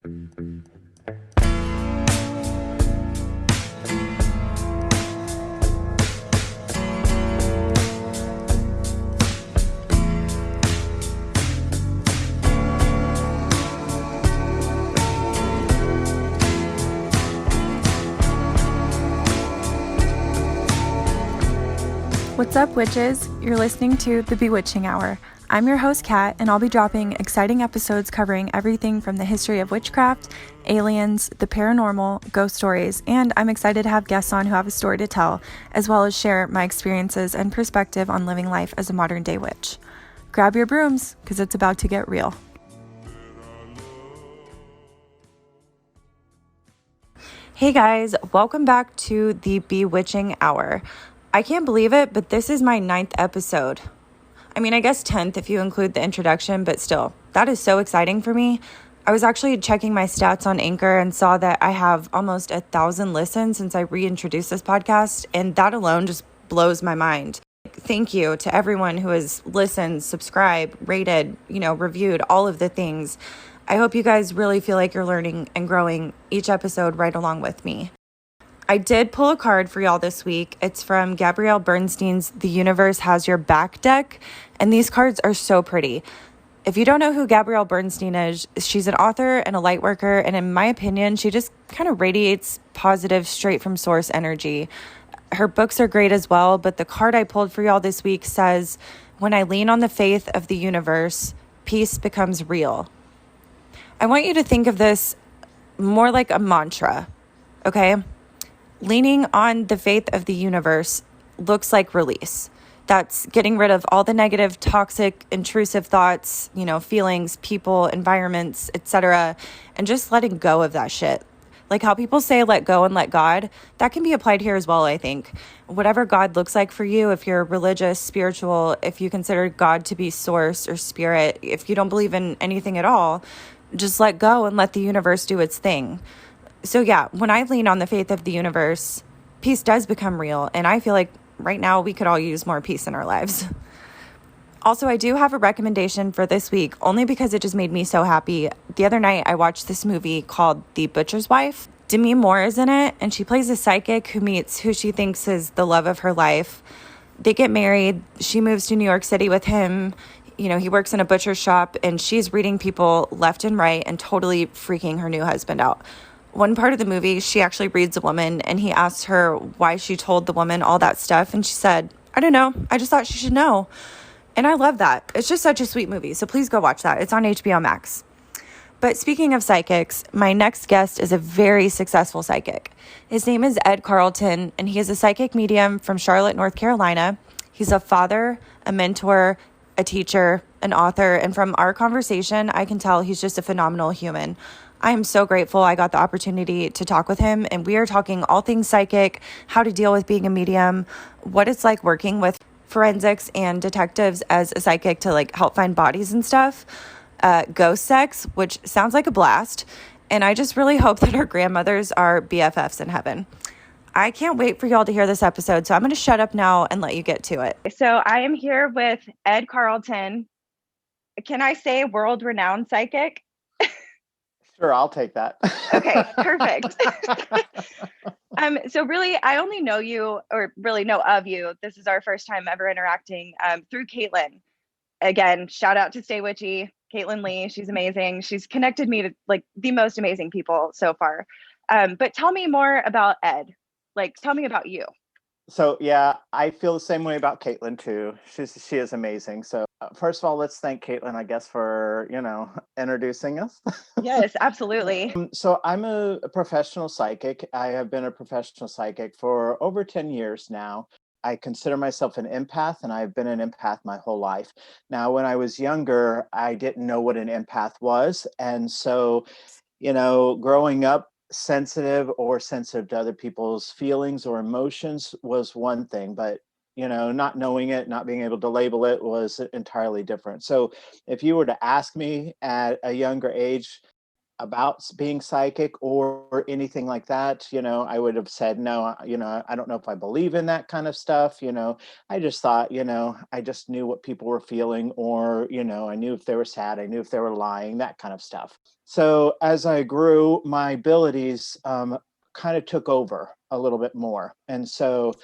What's up, witches? You're listening to the Bewitching Hour. I'm your host, Kat, and I'll be dropping exciting episodes covering everything from the history of witchcraft, aliens, the paranormal, ghost stories, and I'm excited to have guests on who have a story to tell, as well as share my experiences and perspective on living life as a modern-day witch. Grab your brooms, because it's about to get real. Hey guys, welcome back to the Bewitching Hour. I can't believe it, but this is my 9th episode. I mean, I guess 10th if you include the introduction, but still, that is so exciting for me. I was actually checking my stats on Anchor and saw that I have almost 1,000 listens since I reintroduced this podcast, and that alone just blows my mind. Thank you to everyone who has listened, subscribed, rated, reviewed, all of the things. I hope you guys really feel like you're learning and growing each episode right along with me. I did pull a card for y'all this week. It's from Gabrielle Bernstein's The Universe Has Your Back deck, and these cards are so pretty. If you don't know who Gabrielle Bernstein is, she's an author and a light worker, and in my opinion, she just kind of radiates positive, straight from source energy. Her books are great as well, but the card I pulled for y'all this week says, "When I lean on the faith of the universe, peace becomes real." I want you to think of this more like a mantra, okay? Leaning on the faith of the universe looks like release. That's getting rid of all the negative, toxic, intrusive thoughts, feelings, people, environments, etc., and just letting go of that shit. Like how people say, let go and let God, that can be applied here as well, I think. Whatever God looks like for you, if you're religious, spiritual, if you consider God to be source or spirit, if you don't believe in anything at all, just let go and let the universe do its thing. So yeah, when I lean on the faith of the universe, peace does become real. And I feel like right now we could all use more peace in our lives. Also, I do have a recommendation for this week, only because it just made me so happy. The other night, I watched this movie called The Butcher's Wife. Demi Moore is in it, and she plays a psychic who meets who she thinks is the love of her life. They get married. She moves to New York City with him. He works in a butcher's shop, and she's reading people left and right and totally freaking her new husband out. One part of the movie, she actually reads a woman, and he asks her why she told the woman all that stuff, and she said, "I don't know. I just thought she should know." And I love that. It's just such a sweet movie, so please go watch that. It's on HBO Max. But speaking of psychics, my next guest is a very successful psychic. His name is Ed Carlton, and he is a psychic medium from Charlotte, North Carolina. He's a father, a mentor, a teacher, an author, and from our conversation, I can tell he's just a phenomenal human. I am so grateful I got the opportunity to talk with him, and we are talking all things psychic, how to deal with being a medium, what it's like working with forensics and detectives as a psychic to help find bodies and stuff, ghost sex, which sounds like a blast, and I just really hope that our grandmothers are BFFs in heaven. I can't wait for y'all to hear this episode, so I'm going to shut up now and let you get to it. So I am here with Ed Carlton. Can I say world-renowned psychic? Sure, I'll take that. Okay, perfect. So really, I only know you, or really know of you. This is our first time ever interacting through Caitlin. Again, shout out to Stay Witchy, Caitlin Lee. She's amazing. She's connected me to the most amazing people so far. But tell me more about Ed. Tell me about you. So yeah, I feel the same way about Caitlin too. She is amazing. So first of all, let's thank Caitlin, I guess, for introducing us. Yes, absolutely. So I'm a professional psychic. I have been a professional psychic for over 10 years now. I consider myself an empath, and I've been an empath my whole life. Now, when I was younger, I didn't know what an empath was, and so growing up, sensitive to other people's feelings or emotions was one thing, but not knowing it, not being able to label it was entirely different. So if you were to ask me at a younger age, about being psychic or anything like that, I would have said, no, I don't know if I believe in that kind of stuff. I just thought, I just knew what people were feeling, or, I knew if they were sad, I knew if they were lying, that kind of stuff. So as I grew, my abilities kind of took over a little bit more. And so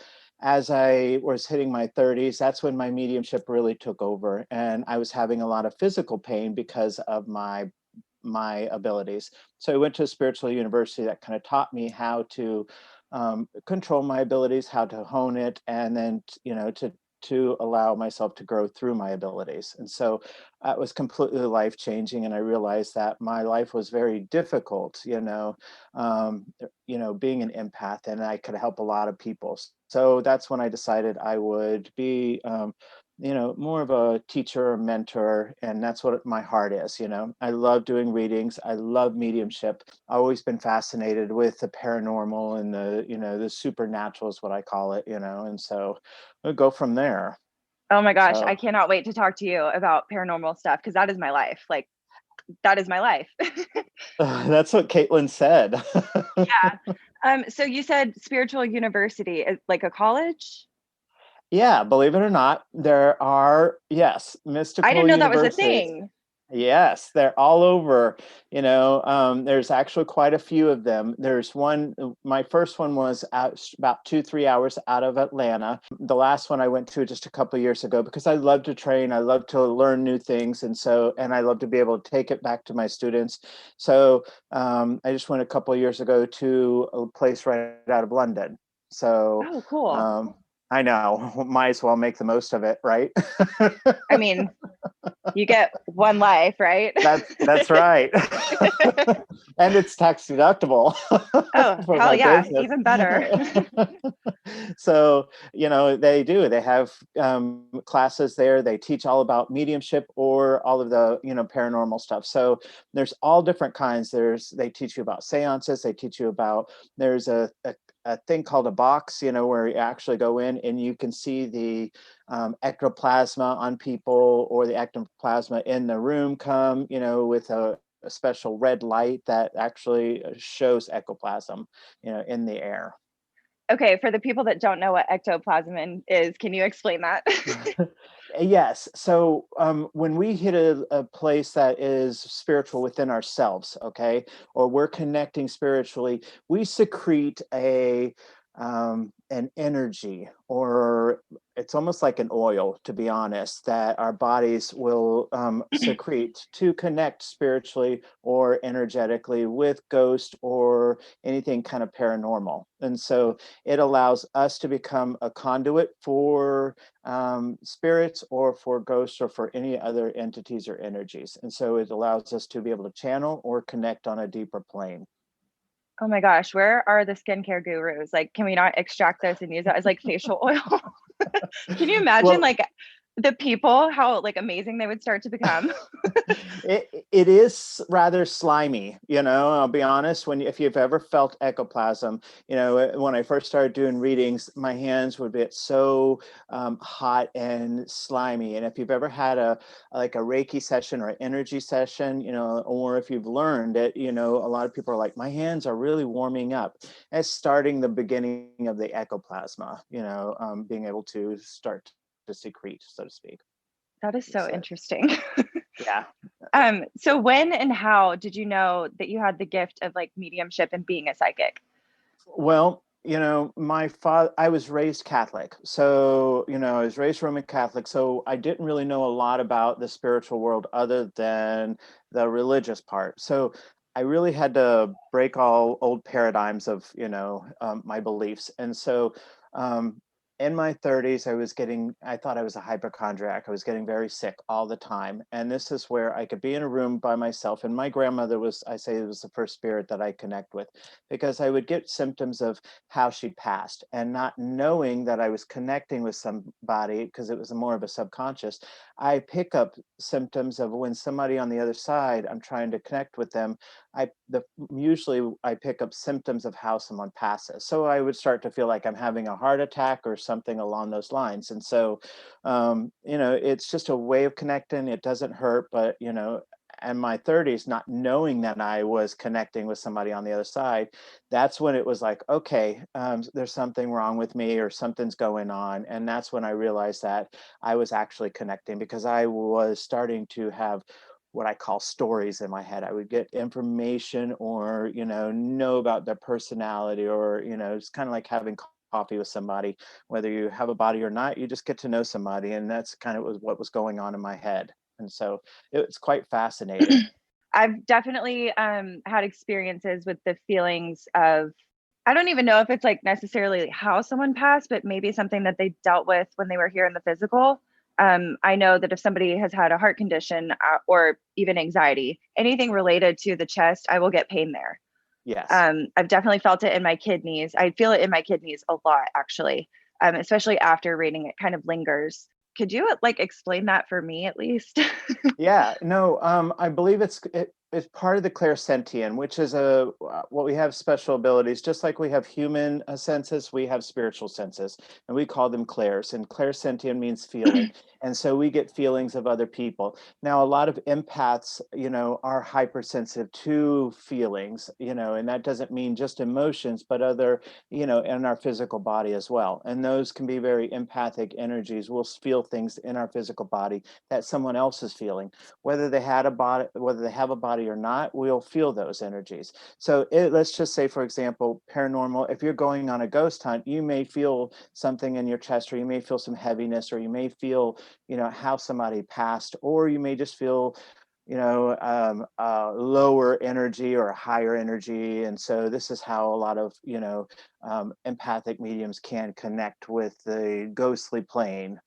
as I was hitting my 30s, that's when my mediumship really took over. And I was having a lot of physical pain because of my abilities. So I went to a spiritual university that kind of taught me how to control my abilities, how to hone it, and then to allow myself to grow through my abilities. And so that was completely life changing. And I realized that my life was very difficult, being an empath, and I could help a lot of people. So that's when I decided I would be more of a teacher or mentor, and that's what my heart is. I love doing readings. I love mediumship. I've always been fascinated with the paranormal and the supernatural is what I call it, and so we'll go from there. Oh my gosh, I So cannot wait to talk to you about paranormal stuff because that is my life. Like, that is my life. that's what Caitlin said. Yeah. So you said spiritual university is like a college? Yeah, believe it or not, there are, yes, I didn't mystical know that was a universities. thing. Yes, they're all over. There's actually quite a few of them. There's one, my first one was out about 2, 3 hours out of Atlanta. The last one I went to just a couple of years ago because I love to train, I love to learn new things, and I love to be able to take it back to my students. So I just went a couple of years ago to a place right out of London. So Oh, cool. um, I know, might as well make the most of it, right? I mean, you get one life, right? That's right. And it's tax deductible Oh, for hell my yeah, business. even better. So, they have classes there. They teach all about mediumship or all of the, paranormal stuff. So there's all different kinds. They teach you about seances. They teach you about, there's a thing called a box, where you actually go in and you can see the ectoplasma on people, or the ectoplasma in the room come, with a special red light that actually shows ectoplasm, in the air. Okay, for the people that don't know what ectoplasm is, can you explain that? Yes. So when we hit a place that is spiritual within ourselves, okay, or we're connecting spiritually, we secrete an energy, or it's almost like an oil, to be honest, that our bodies will secrete to connect spiritually or energetically with ghosts or anything kind of paranormal. And so it allows us to become a conduit for spirits or for ghosts or for any other entities or energies. And so it allows us to be able to channel or connect on a deeper plane. Oh my gosh, where are the skincare gurus? Like, can we not extract those and use that as like facial oil? Can you imagine Well, like the people, how like amazing they would start to become? it is rather slimy, I'll be honest. If you've ever felt ectoplasm, when I first started doing readings, my hands would get so hot and slimy. And if you've ever had like a Reiki session or an energy session, or if you've learned it, a lot of people are like, my hands are really warming up. It's starting the beginning of the ectoplasma, being able to start to secrete, so to speak. That is so So, interesting. yeah. So when and how did you know that you had the gift of like mediumship and being a psychic? Well, my father, I was raised Catholic. So, I was raised Roman Catholic. So I didn't really know a lot about the spiritual world other than the religious part. So I really had to break all old paradigms of, my beliefs. And so, um, in my 30s, I thought I was a hypochondriac. I was getting very sick all the time. And this is where I could be in a room by myself. And my grandmother I say it was the first spirit that I connect with, because I would get symptoms of how she passed, and not knowing that I was connecting with somebody because it was more of a subconscious. I pick up symptoms of when somebody on the other side, I'm trying to connect with them. Usually I pick up symptoms of how someone passes. So I would start to feel like I'm having a heart attack or something along those lines. And so, it's just a way of connecting. It doesn't hurt, but in my 30s, not knowing that I was connecting with somebody on the other side, that's when it was like, okay, there's something wrong with me or something's going on. And that's when I realized that I was actually connecting, because I was starting to have what I call stories in my head. I would get information, or, know about their personality, or, it's kind of like having coffee with somebody. Whether you have a body or not, you just get to know somebody. And that's kind of what was going on in my head. And so it's quite fascinating. I've definitely had experiences with the feelings of, I don't even know if it's like necessarily how someone passed, but maybe something that they dealt with when they were here in the physical. I know that if somebody has had a heart condition or even anxiety, anything related to the chest, I will get pain there. Yes. I've definitely felt it in my kidneys. I feel it in my kidneys a lot, actually, especially after reading. It kind of lingers. Could you like explain that for me at least? Yeah, no, I believe it's part of the clairsentient, which is what we have special abilities. Just like we have human senses, we have spiritual senses, and we call them clairs. And clairsentient means feeling, and so we get feelings of other people. Now, a lot of empaths, are hypersensitive to feelings, and that doesn't mean just emotions, but other, in our physical body as well. And those can be very empathic energies. We'll feel things in our physical body that someone else is feeling. Whether they have a body or not, we'll feel those energies. So let's just say, for example, paranormal, if you're going on a ghost hunt, you may feel something in your chest, or you may feel some heaviness, or you may feel, how somebody passed, or you may just feel, lower energy or higher energy. And so this is how a lot of, empathic mediums can connect with the ghostly plane,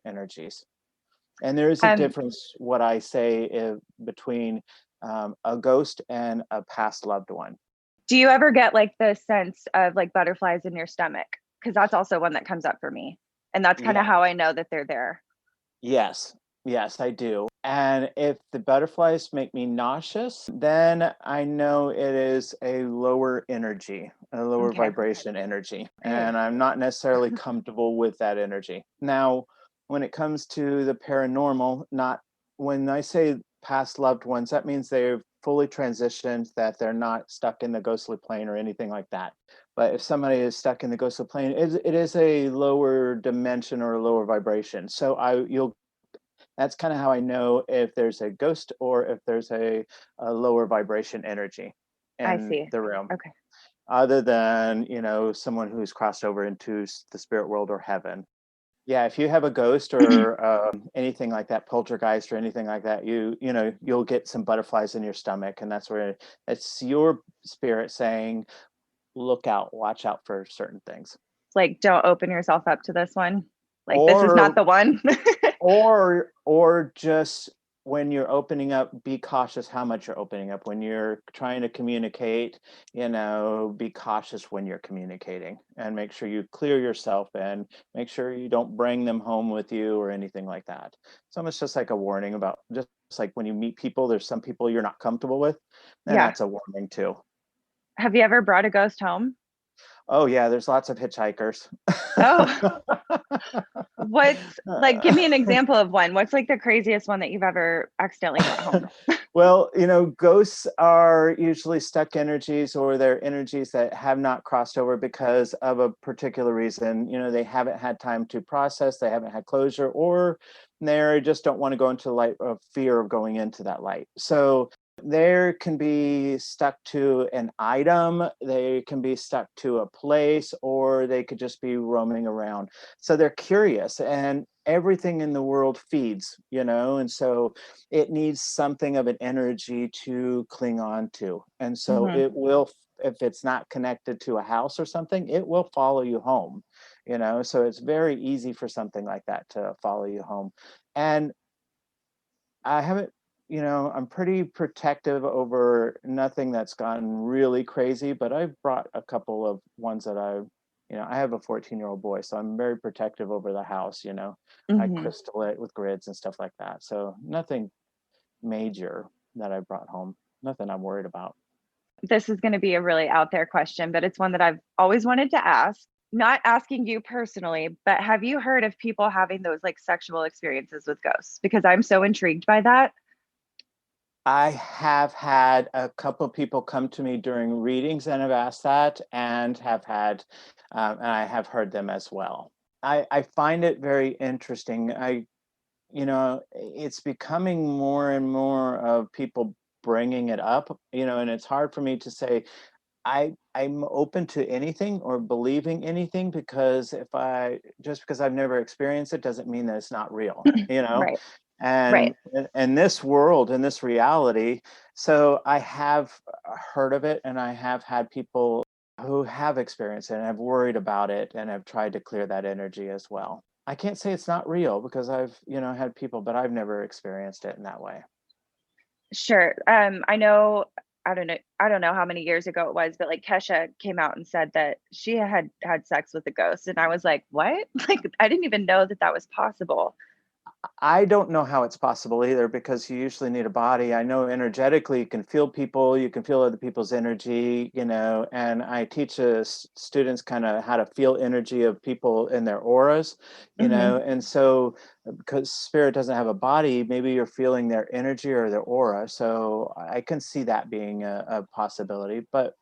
energies. And there is a um, difference, what I say, between a ghost and a past loved one. do you ever get like the sense of like butterflies in your stomach? Because that's also one that comes up for me. And that's kind of Yeah. how I know that they're there. Yes. Yes, I do. And if the butterflies make me nauseous, then I know it is a lower energy, a lower Okay. vibration energy. Ew. And I'm not necessarily comfortable with that energy. Now, when it comes to the paranormal, not when I say past loved ones, that means they've fully transitioned, that they're not stuck in the ghostly plane or anything like that. But if somebody is stuck in the ghostly plane, it is a lower dimension or a lower vibration. So that's kind of how I know if there's a ghost or if there's a lower vibration energy I in see. the room, Okay. other than, someone who's crossed over into the spirit world or heaven. Yeah, if you have a ghost or anything like that, poltergeist or anything like that, you'll get some butterflies in your stomach, and that's where it's your spirit saying, "Look out, watch out for certain things." Like, don't open yourself up to this one. Like, this is not Or the one. or just when you're opening up, be cautious how much you're opening up. When you're trying to communicate, be cautious when you're communicating, and make sure you clear yourself, and make sure you don't bring them home with you or anything like that. It's almost just like a warning about, just like when you meet people, there's some people you're not comfortable with, and Yeah. that's a warning too. Have you ever brought a ghost home? Oh yeah, there's lots of hitchhikers. Oh, what's like, give me an example of one. What's like the craziest one that you've ever accidentally brought home? Well, ghosts are usually stuck energies, or they're energies that have not crossed over because of a particular reason. They haven't had time to process, they haven't had closure, or they just don't want to go into the light of fear of going into that light. So there can be stuck to an item, they can be stuck to a place, or they could just be roaming around. So they're curious, and everything in the world feeds, and so it needs something of an energy to cling on to. And so Hmm. it will, if it's not connected to a house or something, it will follow you home, so it's very easy for something like that to follow you home. And I haven't, I'm pretty protective over nothing that's gotten really crazy, but I've brought a couple of ones that I have a 14-year-old boy, so I'm very protective over the house. I Hmm. crystal it with grids and stuff like that. So nothing major that I brought home, nothing I'm worried about. This is going to be a really out there question, but it's one that I've always wanted to ask. Not asking you personally, but have you heard of people having those like sexual experiences with ghosts? Because I'm so intrigued by that. I have had a couple of people come to me during readings and have asked that, and and I have heard them as well. I find it very interesting. It's becoming more and more of people bringing it up, and it's hard for me to say I'm open to anything or believing anything, because if I just because I've never experienced it doesn't mean that it's not real, Right. and Right. in this world, in this reality. So I have heard of it, and I have had people who have experienced it and have worried about it and have tried to clear that energy as well. I can't say it's not real, because I've had people, but I've never experienced it in that way. Sure. I know, I don't know how many years ago it was, but like Kesha came out and said that she had had sex with a ghost. And I was like, what? Like, I didn't even know that that was possible. I don't know how it's possible either, because you usually need a body. I know energetically you can feel people, you can feel other people's energy, and I teach students kind of how to feel energy of people in their auras, Hmm. and so because spirit doesn't have a body, maybe you're feeling their energy or their aura. So I can see that being a possibility, but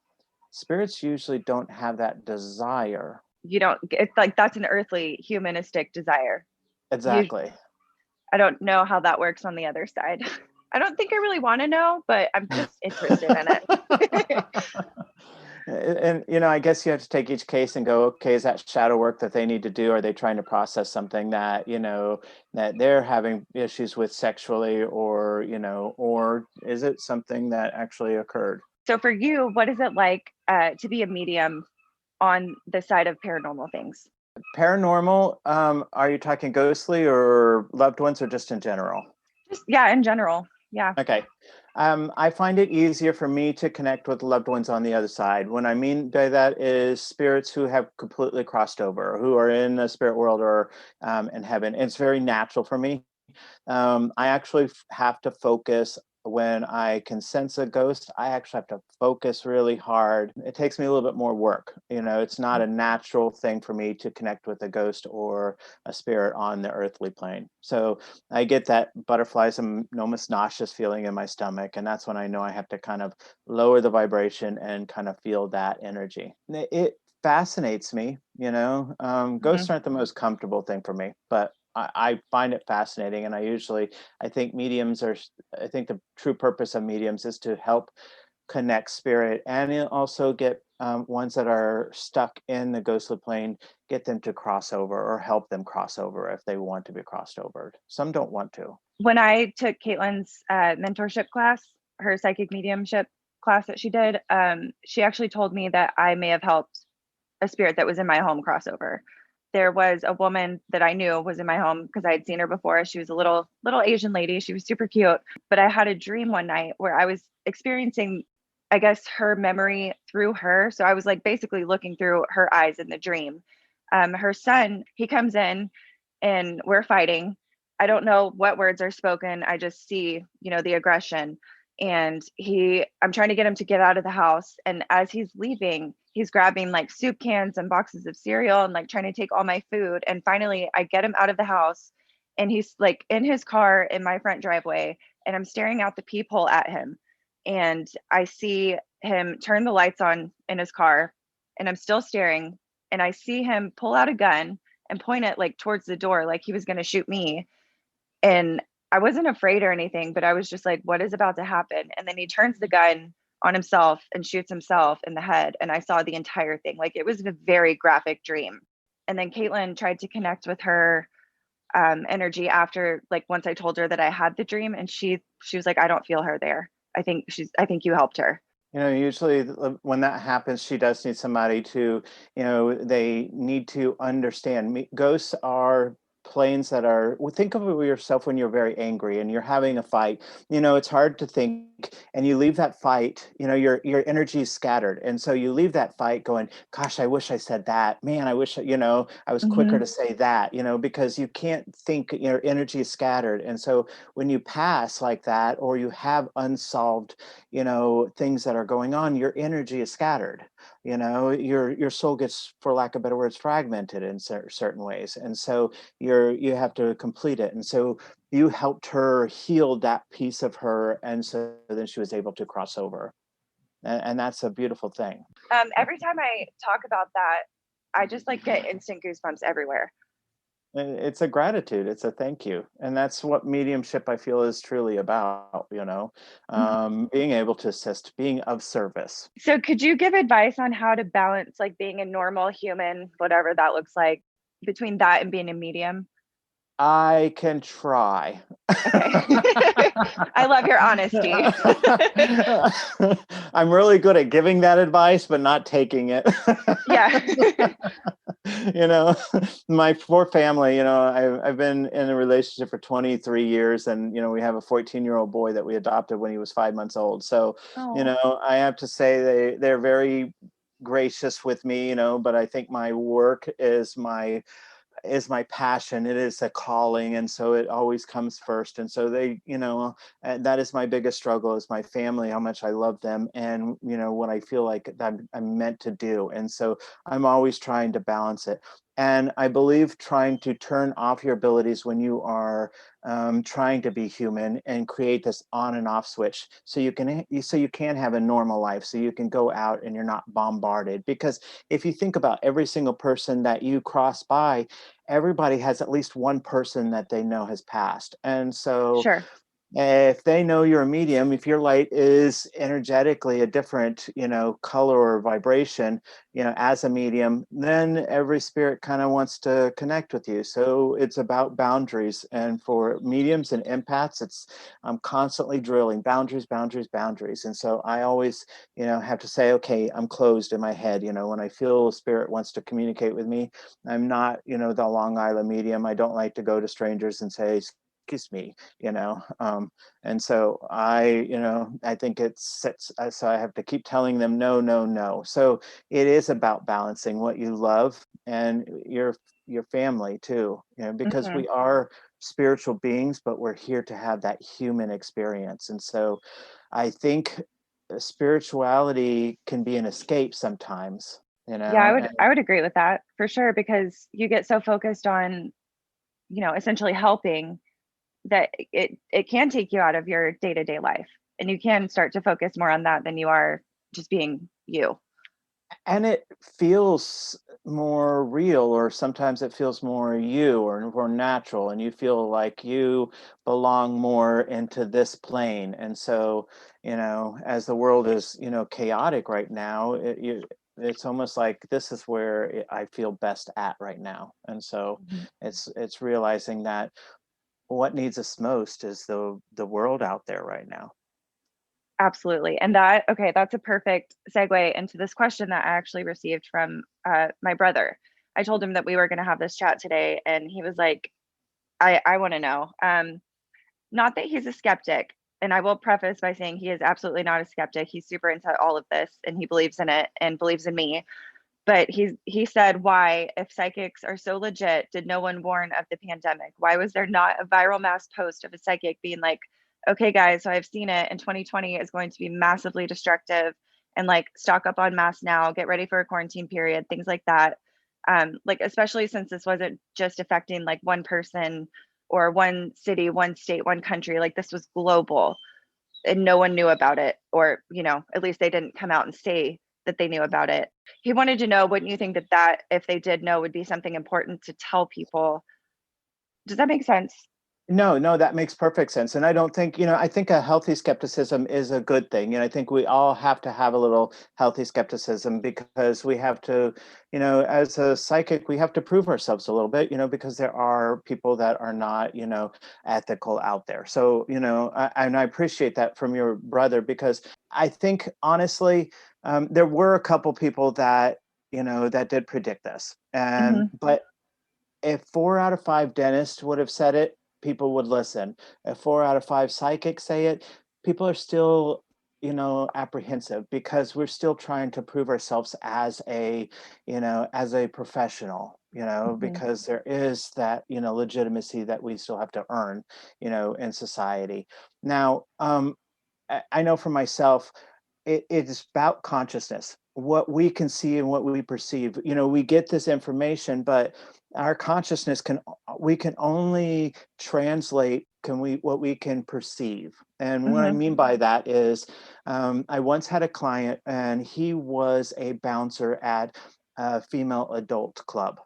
spirits usually don't have that desire. You don't, it's like that's an earthly humanistic desire. You, Exactly. I don't know how that works on the other side. I don't think I really want to know, but I'm just interested in it. And I guess you have to take each case and go, okay, is that shadow work that they need to do? Are they trying to process something that that they're having issues with sexually, or is it something that actually occurred? So for you, what is it like to be a medium on the side of paranormal things? Paranormal, are you talking ghostly or loved ones, or just in general? Just, yeah, in general. Yeah. Okay. I find it easier for me to connect with loved ones on the other side. What I mean by that is spirits who have completely crossed over, who are in the spirit world or in heaven. It's very natural for me. I actually have to focus when I can sense a ghost. I actually have to focus really hard. It takes me a little bit more work. It's not a natural thing for me to connect with a ghost or a spirit on the earthly plane. So I get that butterflies and almost nauseous feeling in my stomach. And that's when I know I have to kind of lower the vibration and kind of feel that energy. It fascinates me. Mhm. Ghosts aren't the most comfortable thing for me, but I find it fascinating. And I think I think the true purpose of mediums is to help connect spirit, and also get ones that are stuck in the ghostly plane, get them to cross over, or help them cross over if they want to be crossed over. Some don't want to. When I took Caitlin's mentorship class, her psychic mediumship class that she did, she actually told me that I may have helped a spirit that was in my home crossover. There was a woman that I knew was in my home because I had seen her before. She was a little Asian lady. She was super cute. But I had a dream one night where I was experiencing, I guess, her memory through her. So I was like basically looking through her eyes in the dream. Her son, he comes in and we're fighting. I don't know what words are spoken. I just see, the aggression. And I'm trying to get him to get out of the house. And as he's leaving, he's grabbing like soup cans and boxes of cereal and like trying to take all my food. And finally, I get him out of the house and he's like in his car in my front driveway. And I'm staring out the peephole at him. And I see him turn the lights on in his car. And I'm still staring. And I see him pull out a gun and point it like towards the door, like he was going to shoot me. And I wasn't afraid or anything, but I was just like, what is about to happen? And then he turns the gun on himself and shoots himself in the head. And I saw the entire thing. Like it was a very graphic dream. And then Caitlin tried to connect with her energy after, like once I told her that I had the dream, and she was like, I don't feel her there. I think you helped her. Usually when that happens, she does need somebody to, they need to understand. Ghosts are planes that are, well, think of yourself when you're very angry and you're having a fight. It's hard to think, and you leave that fight, your energy is scattered. And so you leave that fight going, gosh, I wish I said that. Man, I wish, I was quicker Hmm. to say that, because you can't think, your energy is scattered. And so when you pass like that, or you have unsolved things that are going on, your energy is scattered. Your soul gets, for lack of better words, fragmented in certain ways, and so you have to complete it. And so you helped her heal that piece of her, and so then she was able to cross over, and that's a beautiful thing. Every time I talk about that, I just like get instant goosebumps everywhere. It's a gratitude, it's a thank you, and that's what mediumship, I feel, is truly about, being able to assist, being of service. So could you give advice on how to balance like being a normal human, whatever that looks like, between that and being a medium? I can try. Okay. I love your honesty. I'm really good at giving that advice, but not taking it. Yeah. My poor family, I've been in a relationship for 23 years, and, we have a 14-year-old boy that we adopted when he was 5 months old. So, Oh, I have to say they're very gracious with me, but I think my work is my passion. It is a calling, and so it always comes first. And so and that is my biggest struggle, is my family, how much I love them, and what I feel like I'm meant to do. And so I'm always trying to balance it. And I believe trying to turn off your abilities when you are trying to be human, and create this on and off switch, so you can have a normal life, so you can go out and you're not bombarded. Because if you think about every single person that you cross by, everybody has at least one person that they know has passed. And so sure. if they know you're a medium, if your light is energetically a different, color or vibration, as a medium, then every spirit kind of wants to connect with you. So it's about boundaries. And for mediums and empaths, I'm constantly drilling boundaries, boundaries, boundaries. And so I always, have to say, okay, I'm closed in my head. When I feel a spirit wants to communicate with me, I'm not, the Long Island medium. I don't like to go to strangers and say, excuse me, and so I think it sets, so I have to keep telling them no, no, no. So it is about balancing what you love and your family too, because Hmm. we are spiritual beings, but we're here to have that human experience. And so I think spirituality can be an escape sometimes, Yeah, I and would I would agree with that for sure, because you get so focused on, essentially helping, that it can take you out of your day-to-day life, and you can start to focus more on that than you are just being you. it feels more real, or sometimes it feels more you, or more natural, and you feel like you belong more into this plane. And so as the world is chaotic right now, it's almost like this is where I feel best at right now. And so Mhm. it's realizing that what needs us most is the world out there right now. Absolutely. And okay, that's a perfect segue into this question that I actually received from my brother. I told him that we were going to have this chat today, and he was like, I want to know. Not that he's a skeptic. And I will preface by saying he is absolutely not a skeptic. He's super into all of this, and he believes in it and believes in me. But he said, why, if psychics are so legit, did no one warn of the pandemic? Why was there not a viral mass post of a psychic being like, okay, guys, so I've seen it, and 2020 is going to be massively destructive, and like stock up on masks now, get ready for a quarantine period, things like that. Like, especially since this wasn't just affecting like one person or one city, one state, one country, like this was global, and no one knew about it, or at least they didn't come out and say that they knew about it. He wanted to know, wouldn't you think that if they did know, would be something important to tell people? Does that make sense? No, no, that makes perfect sense. And I don't think, I think a healthy skepticism is a good thing. I think we all have to have a little healthy skepticism, because we have to, as a psychic, we have to prove ourselves a little bit, because there are people that are not, ethical out there. So, and I appreciate that from your brother, because I think honestly, there were a couple people that, that did predict this. Hmm. But if 4 out of 5 dentists would have said it, people would listen. If 4 out of 5 psychics say it, people are still, apprehensive, because we're still trying to prove ourselves as a professional, Hmm. because there is that, legitimacy that we still have to earn, in society. Now, I know for myself, it is about consciousness. what we can see and what we perceive. We get this information, but our consciousness we can only translate what we can perceive. And what I Mm-hmm. mean by that is, I once had a client, and he was a bouncer at a female adult club.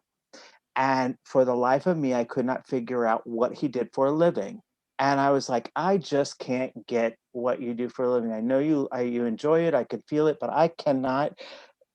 And for the life of me, I could not figure out what he did for a living. And I was like, I just can't get what you do for a living. I know you enjoy it. I could feel it, but I cannot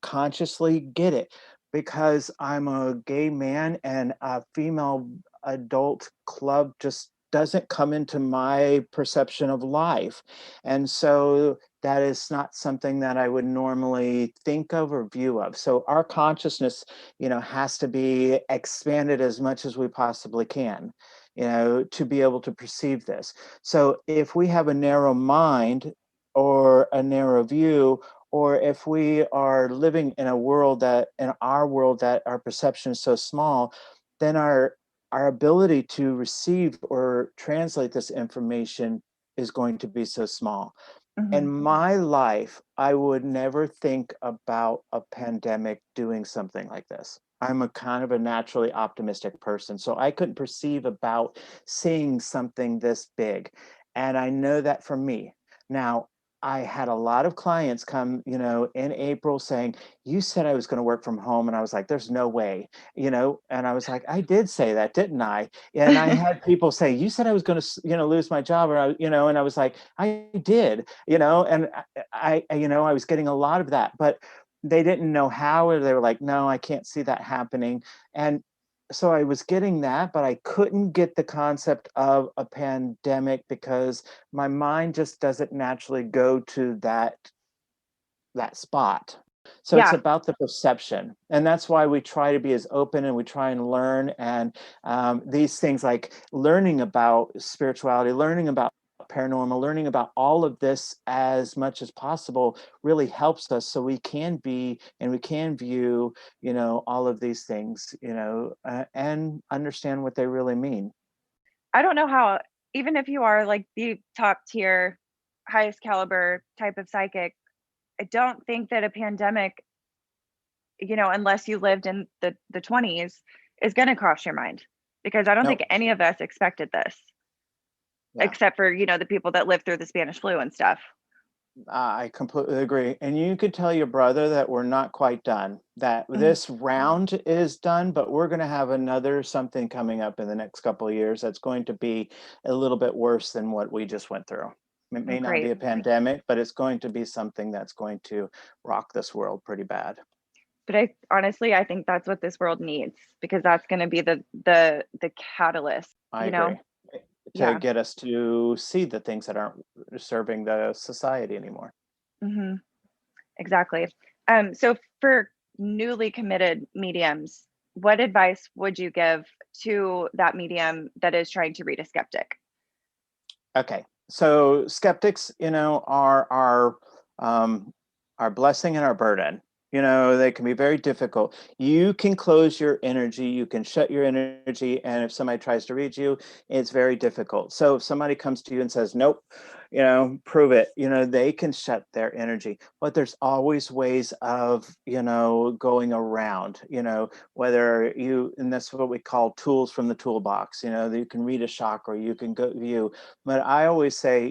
consciously get it, because I'm a gay man, and a female adult club just doesn't come into my perception of life. And so that is not something that I would normally think of or view of. So our consciousness, has to be expanded as much as we possibly can, to be able to perceive this. So if we have a narrow mind or a narrow view, or if we are living in our world that our perception is so small, then our ability to receive or translate this information is going to be so small. Mm-hmm. In my life, I would never think about a pandemic doing something like this. I'm a kind of a naturally optimistic person, so I couldn't perceive about seeing something this big. And I know that for me. Now, I had a lot of clients come, in April saying, "You said I was going to work from home." And I was like, "There's no way," and I was like, "I did say that, didn't I?" And I had people say, "You said I was going to, lose my job," or and I was like, "I did," and I was getting a lot of that, but they didn't know how, or they were like, "No, I can't see that happening." And so I was getting that, but I couldn't get the concept of a pandemic, because my mind just doesn't naturally go to that spot. So it's Yeah. about the perception. And that's why we try to be as open, and we try and learn. And these things like learning about spirituality, learning about paranormal, learning about all of this as much as possible really helps us, so we can be and we can view, all of these things, and understand what they really mean. I don't know how, even if you are like the top tier, highest caliber type of psychic, I don't think that a pandemic, unless you lived in the 20s, is going to cross your mind, because I don't think No, any of us expected this, yeah. except for, the people that lived through the Spanish flu and stuff. I completely agree. And you could tell your brother that we're not quite done, that Mhm. this round is done, but we're going to have another something coming up in the next couple of years that's going to be a little bit worse than what we just went through. It Oh, may not be great. a pandemic, but it's going to be something that's going to rock this world pretty bad. But I think that's what this world needs, because that's going to be the catalyst, I agree. To Yeah. get us to see the things that aren't serving the society anymore. Hmm. Exactly. So for newly committed mediums, what advice would you give to that medium that is trying to read a skeptic? Okay, so skeptics, are our blessing and our burden. They can be very difficult. You can close your energy, you can shut your energy, and if somebody tries to read you, it's very difficult. So if somebody comes to you and says, "Nope," prove it. They can shut their energy, but there's always ways of, going around. Whether and that's what we call tools from the toolbox. That you can read a chakra, you can go view. But I always say,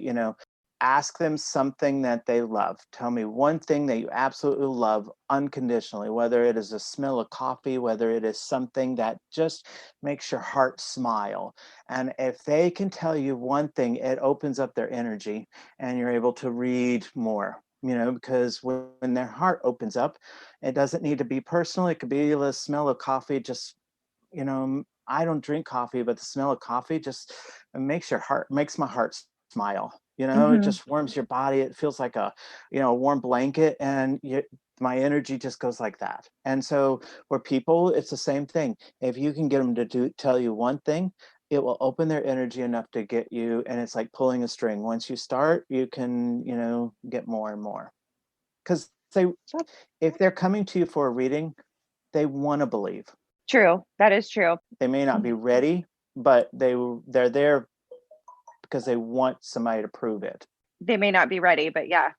ask them something that they love. Tell me one thing that you absolutely love unconditionally, whether it is a smell of coffee, whether it is something that just makes your heart smile. And if they can tell you one thing, it opens up their energy, and you're able to read more. Because when their heart opens up, it doesn't need to be personal. It could be the smell of coffee. Just, I don't drink coffee, but the smell of coffee just makes my heart smile. It Hmm. just warms your body. It feels like a warm blanket, and my energy just goes like that. And so for people, it's the same thing. If you can get them to tell you one thing, it will open their energy enough to get you. And it's like pulling a string. Once you start, you can, get more and more. Because if they're coming to you for a reading, they want to believe. True. That is true. They may not be ready, but they're there because they want somebody to prove it. They may not be ready, but yeah,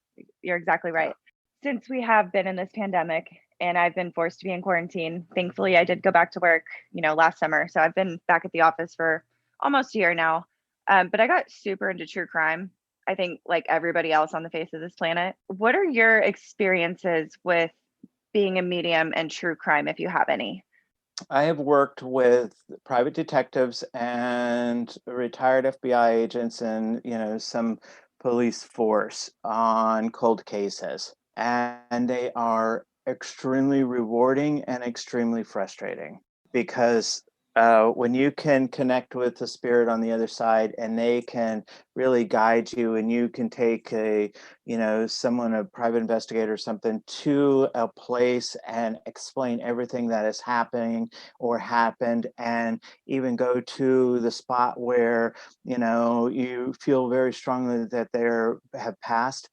you're exactly Yeah. right. since we have been in this pandemic and I've been forced to be in quarantine, thankfully I did go back to work, last summer. So I've been back at the office for almost a year now. But I got super into true crime. I think like everybody else on the face of this planet. What are your experiences with being a medium and true crime, if you have any? I have worked with private detectives and retired FBI agents and, some police force on cold cases. And they are extremely rewarding and extremely frustrating because when you can connect with the spirit on the other side and they can really guide you and you can take someone, a private investigator or something, to a place and explain everything that is happening or happened, and even go to the spot where you feel very strongly that they have passed,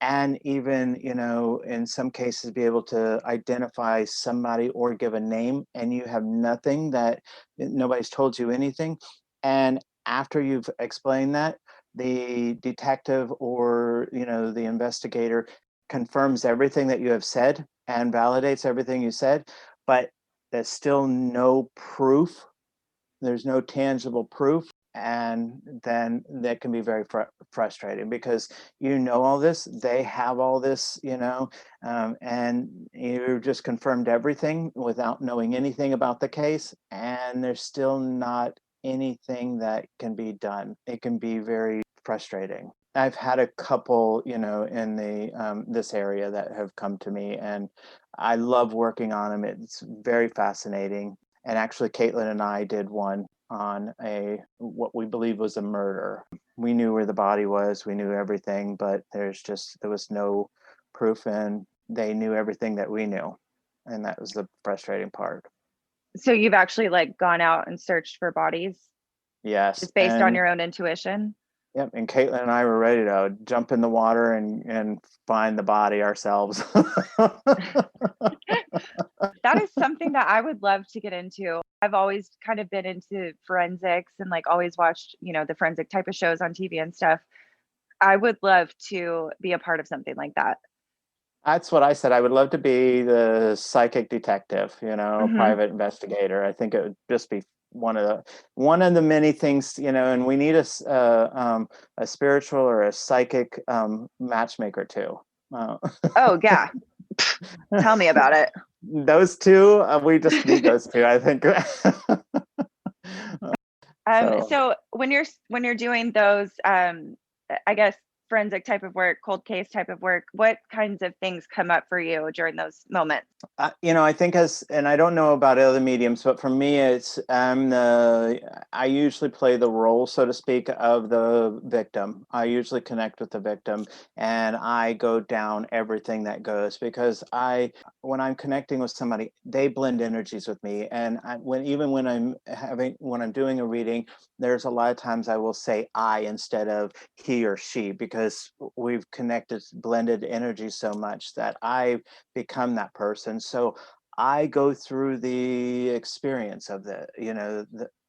and even in some cases be able to identify somebody or give a name, and you have nothing, that nobody's told you anything, and after you've explained that, the detective or the investigator confirms everything that you have said and validates everything you said, but there's still no proof. There's no tangible proof. And then that can be very frustrating because all this, they have all this, and you just confirmed everything without knowing anything about the case. And there's still not anything that can be done. It can be very frustrating. I've had a couple, in the this area that have come to me, and I love working on them. It's very fascinating. And actually, Caitlin and I did one on what we believe was a murder. We knew where the body was, we knew everything, but there was no proof, and they knew everything that we knew, and that was the frustrating part. So you've actually like gone out and searched for bodies Yes, just based on and your own intuition? yep, and Caitlin and I were ready to jump in the water and find the body ourselves. That is something that I would love to get into. I've always kind of been into forensics and like always watched, the forensic type of shows on TV and stuff. I would love to be a part of something like that. That's what I said. I would love to be the psychic detective, Hmm. private investigator. I think it would just be one of the many things, and we need a spiritual or a psychic matchmaker too. Oh, yeah. Tell me about it. Those two, we just need those two, I think. So So when you're doing those, I guess forensic type of work, cold case type of work, what kinds of things come up for you during those moments? I think and I don't know about other mediums, but for me, I usually play the role, so to speak, of the victim. I usually connect with the victim, and I go down everything that goes, because when I'm connecting with somebody, they blend energies with me, and when I'm doing a reading, there's a lot of times I will say I instead of he or she, because we've connected, blended energy so much that I become that person. So I go through the experience of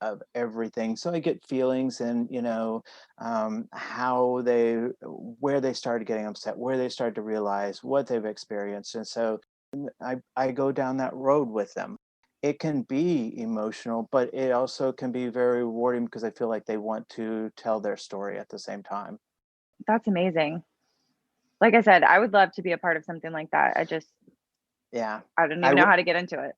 of everything. So I get feelings, and where they started getting upset, where they started to realize what they've experienced, and so I go down that road with them. It can be emotional, but it also can be very rewarding because I feel like they want to tell their story at the same time. That's amazing. Like I said, I would love to be a part of something like that. Yeah. I don't I even know how to get into it.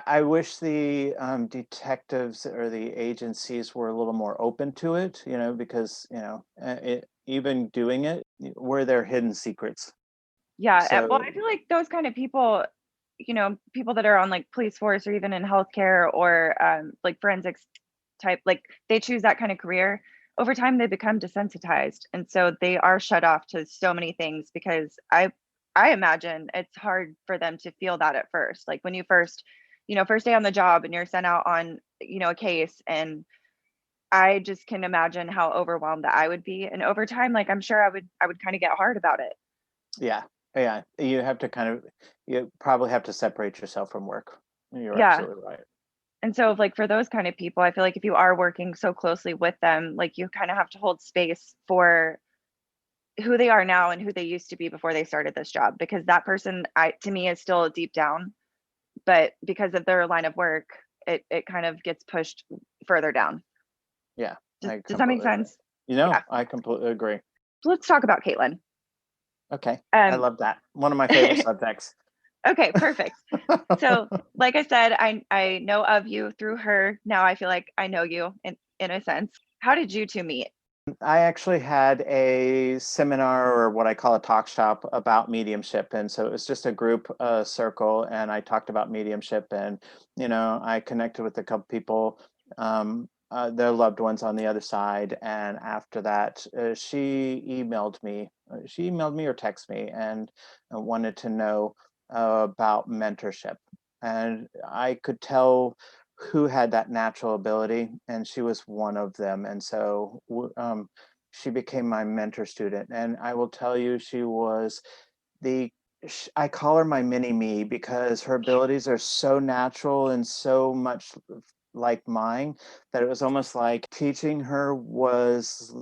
I wish the detectives or the agencies were a little more open to it, because, even doing it, were their hidden secrets. Yeah. Well, So, I feel like those kind of people, people that are on like police force or even in healthcare or like forensics type, like they choose that kind of career. Over time, they become desensitized, and so they are shut off to so many things because I imagine it's hard for them to feel that at first. Like when you first day on the job and you're sent out on a case, and I just can imagine how overwhelmed that I would be. And over time, like I'm sure I would kind of get hard about it. yeah, yeah, you probably have to separate yourself from work. You're Yeah. absolutely right. And so like for those kind of people, I feel like if you are working so closely with them, like you kind of have to hold space for who they are now and who they used to be before they started this job, because that person, to me, is still deep down, but because of their line of work, it kind of gets pushed further down. Yeah, I Does that make completely agree. sense? Yeah, Yeah. I completely agree. So let's talk about Caitlin. Okay, I Um, love that. One of my favorite subjects. okay, perfect. So, like I said, I know of you through her. Now I feel like I know you in a sense. How did you two meet? I actually had a seminar, or what I call a talk shop, about mediumship. And so it was just a group circle, and I talked about mediumship. And, I connected with a couple people, their loved ones on the other side. And after that, she emailed me or texted me and wanted to know about mentorship. And I could tell who had that natural ability, and she was one of them. And so she became my mentor student. And I will tell you, she was the I call her my mini me, because her abilities are so natural and so much like mine, that it was almost like teaching her was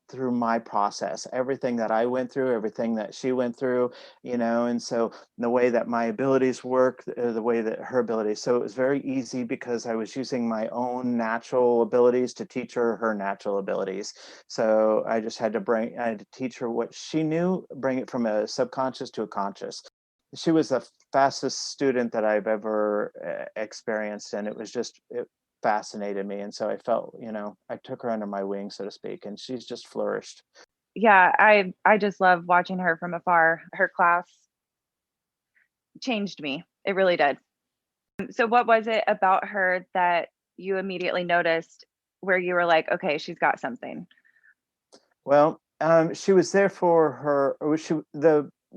through my process, everything that I went through, everything that she went through, and so the way that my abilities work, the way that her abilities. So it was very easy, because I was using my own natural abilities to teach her her natural abilities. So I just had I had to teach her what she knew, bring it from a subconscious to a conscious. She was the fastest student that I've ever experienced, and it fascinated me. And so I felt, I took her under my wing, so to speak, and she's just flourished. Yeah, I just love watching her from afar. Her class changed me. It really did. So what was it about her that you immediately noticed where you were like, okay, she's got something? Well, she was there for her.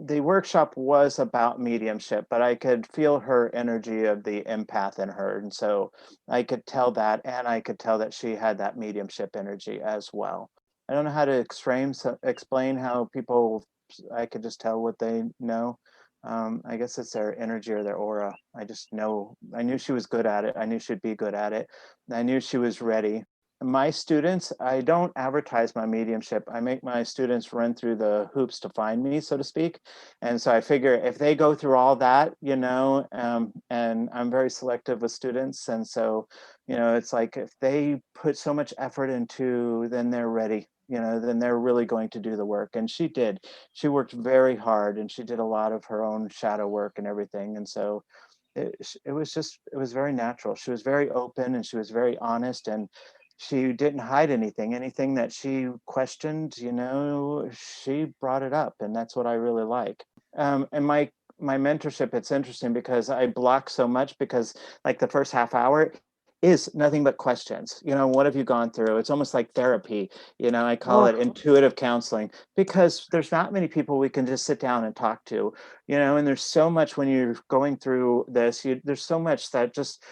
The workshop was about mediumship, but I could feel her energy of the empath in her, and so I could tell that, and I could tell that she had that mediumship energy as well. I don't know how to explain how people. I could just tell what they know. I guess it's their energy or their aura. I just know. I knew she was good at it. I knew she'd be good at it. I knew she was ready. My students, I don't advertise my mediumship. I make my students run through the hoops to find me, so to speak. And so I figure if they go through all that, and I'm very selective with students. And so, it's like if they put so much effort into, then they're ready. Then they're really going to do the work. And she did. She worked very hard, and she did a lot of her own shadow work and everything. And so it was very natural. She was very open, and she was very honest, and she didn't hide anything that she questioned. She brought it up, and that's what I really like. And my mentorship, it's interesting because I block so much, because like the first half hour is nothing but questions. What have you gone through? It's almost like therapy. I call Oh, it intuitive counseling, because there's not many people we can just sit down and talk to. And there's so much when you're going through this. There's so much that just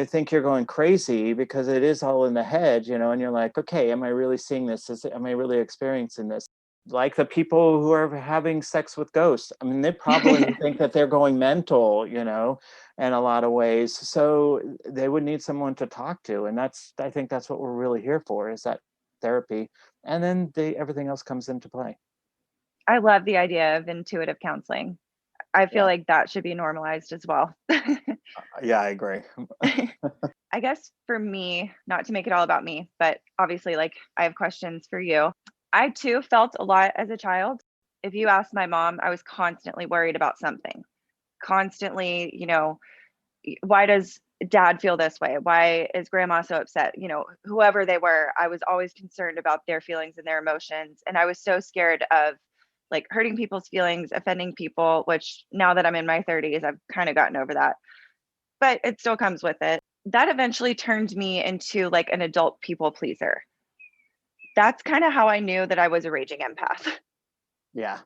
think you're going crazy, because it is all in the head. And you're like, okay, am I really seeing this? Am I really experiencing this? Like the people who are having sex with ghosts, I mean, they probably think that they're going mental, in a lot of ways. So they would need someone to talk to. And I think that's what we're really here for, is that therapy. And then everything else comes into play. I love the idea of intuitive counseling. I feel Yeah. like that should be normalized as well. Yeah, I agree. I guess for me, not to make it all about me, but obviously, like, I have questions for you. I too felt a lot as a child. If you ask my mom, I was constantly worried about something. Constantly, why does dad feel this way? Why is grandma so upset? Whoever they were, I was always concerned about their feelings and their emotions. And I was so scared of like hurting people's feelings, offending people, which now that I'm in my 30s, I've kind of gotten over that, but it still comes with it. That eventually turned me into like an adult people pleaser. That's kind of how I knew that I was a raging empath. Yeah.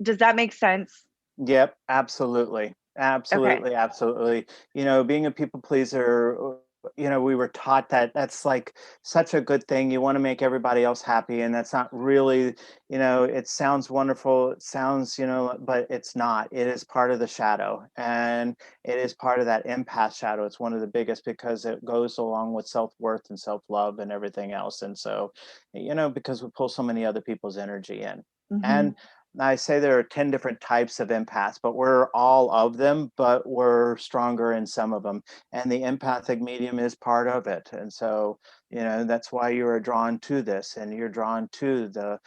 Does that make sense? Yep, absolutely. Okay. Absolutely, absolutely. Being a people pleaser, we were taught that that's like such a good thing. You want to make everybody else happy, and that's not really, it sounds wonderful. It sounds, but it's not. It is part of the shadow, and it is part of that empath shadow. It's one of the biggest, because it goes along with self-worth and self-love and everything else. And so, because we pull so many other people's energy in. Mm-hmm. And I say there are 10 different types of empaths, but we're all of them, but we're stronger in some of them. And the empathic medium is part of it. And so, that's why you are drawn to this, and you're drawn to the,